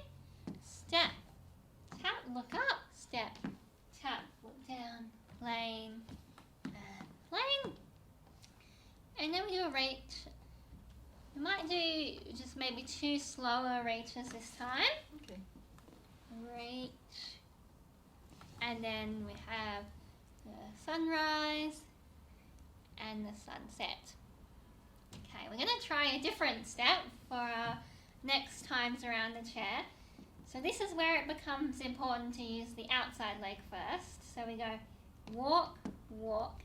Speaker 1: Step, tap, look up, step, tap, look down, plane and plane. And then we do a reach. We might do just maybe 2 slower reaches this time.
Speaker 2: Okay.
Speaker 1: Reach. And then we have the sunrise and the sunset. Okay, we're going to try a different step for our next times around the chair. So this is where it becomes important to use the outside leg first. So we go walk, walk,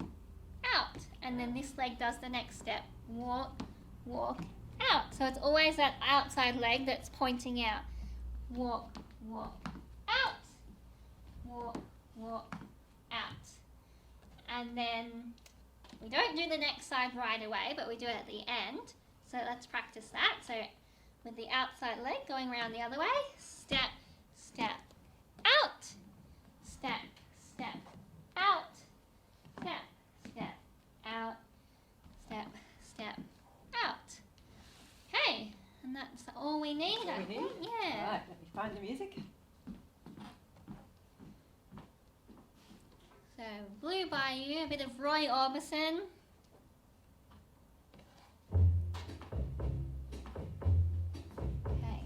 Speaker 1: out. And then this leg does the next step. Walk, walk, out. So it's always that outside leg that's pointing out. Walk, walk, out. Walk, walk, out. And then we don't do the next side right away, but we do it at the end. So let's practice that. So with the outside leg going around the other way, step, step, out. Step, step, out. Step, step, out. Step, step, out. Okay, and that's all we need, I think. Yeah.
Speaker 2: Right, let me find the music.
Speaker 1: So, Blue Bayou, a bit of Roy Orbison. Okay.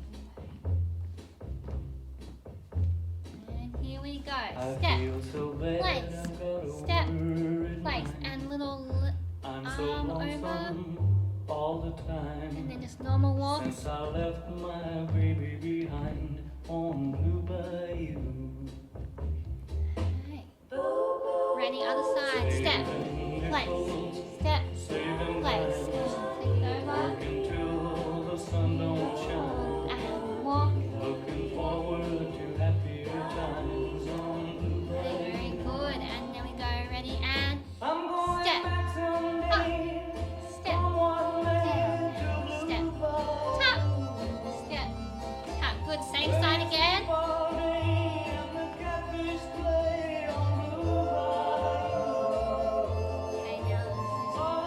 Speaker 1: And here we go. Step, place, step, place, and little arm over.
Speaker 3: All the time.
Speaker 1: And then just normal walk.
Speaker 3: Since I left my baby behind on Blue Bayou.
Speaker 1: Okay. Ready, other side. Step, place, step, place. Take it over.
Speaker 3: Working till the sun don't shine.
Speaker 1: And walk.
Speaker 3: Looking forward to happier times on Blue
Speaker 1: Okay,
Speaker 3: Bayou.
Speaker 1: very good. And then we go. Ready, and
Speaker 3: I'm going
Speaker 1: step,
Speaker 3: back someday.
Speaker 1: step, down, step, tap, step, tap. Good. Same side again. Okay, now let's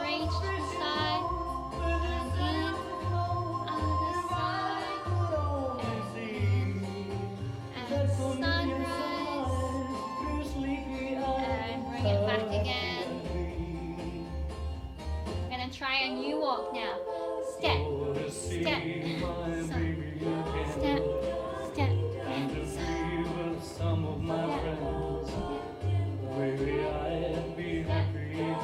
Speaker 1: reach to the side, and in, other side, and sunrise, and bring it back again. We're gonna try a new walk now. Step, step, step, step, and side.
Speaker 3: Some of my friends, maybe I'd be happy then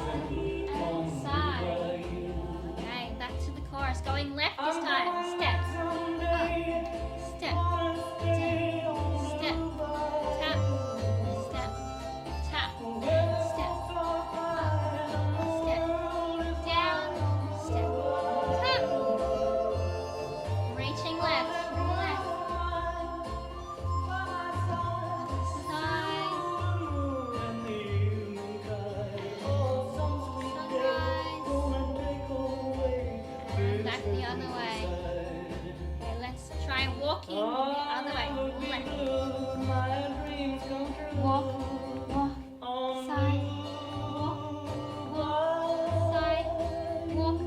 Speaker 3: on Blue Bayou.
Speaker 1: Okay, back to the chorus. Going left this time. Step, up, step, down, step, tap, step, tap, step, up, step, down, step, tap. Reaching left, other side, sunrise, and back the other way. Okay, let's try walking the other way. Left. Walk, walk, side, walk, walk, side, walk,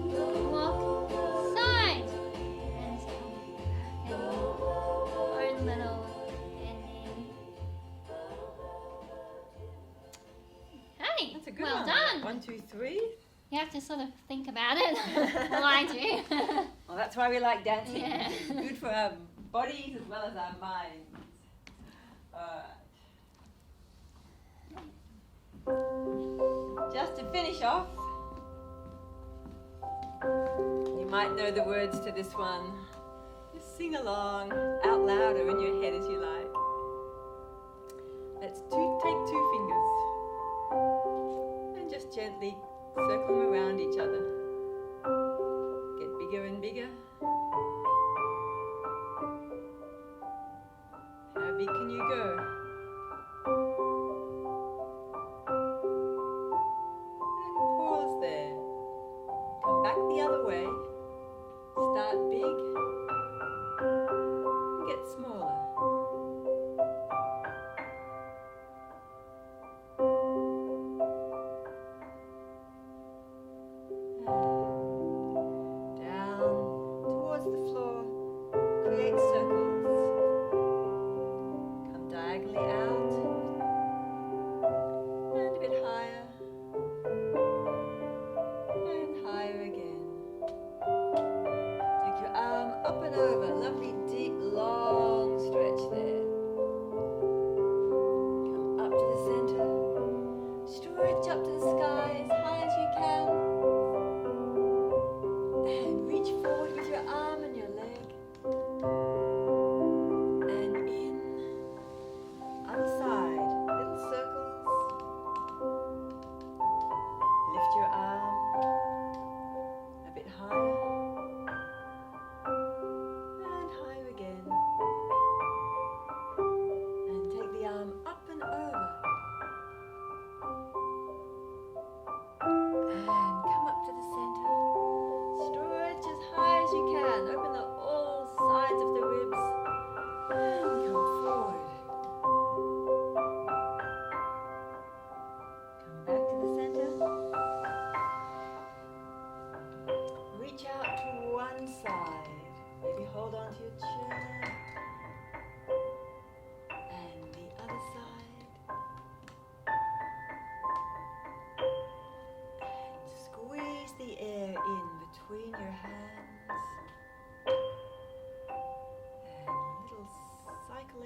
Speaker 1: walk, side. And one little ending. Hey,
Speaker 2: That's a good
Speaker 1: well
Speaker 2: one.
Speaker 1: done.
Speaker 2: 1, 2, 3.
Speaker 1: You have to sort of think about it. Well, I do.
Speaker 2: Well, that's why we like dancing.
Speaker 1: Yeah.
Speaker 2: It's good for our bodies as well as our minds. Just to finish off, you might know the words to this one. Just sing along out loud or in your head as you like. Let's take 2 fingers and just gently circle them around each other. Get bigger and bigger. How big can you go? And pause there. Come back the other way. Start big. Get smaller.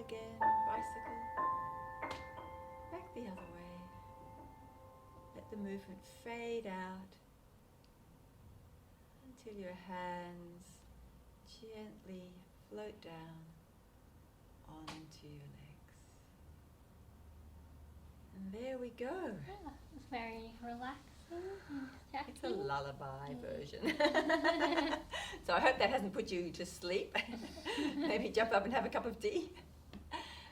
Speaker 2: Again, bicycle, back the other way. Let the movement fade out until your hands gently float down onto your legs. And there we go.
Speaker 1: Yeah, it's very relaxing. Thanks,
Speaker 2: It's a
Speaker 1: Jacqui.
Speaker 2: lullaby version. So I hope that hasn't put you to sleep. Maybe jump up and have a cup of tea.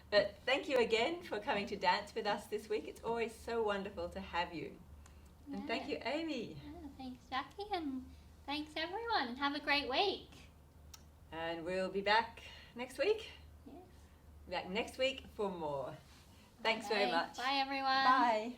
Speaker 2: But thank you again for coming to dance with us this week. It's always so wonderful to have you. And thank you, Amy.
Speaker 1: Yeah, thanks, Jacqui, and thanks everyone. Have a great week.
Speaker 2: And we'll be back next week.
Speaker 1: Yes.
Speaker 2: Back next week for more. Thanks very
Speaker 1: Okay.
Speaker 2: much.
Speaker 1: Bye, everyone.
Speaker 2: Bye.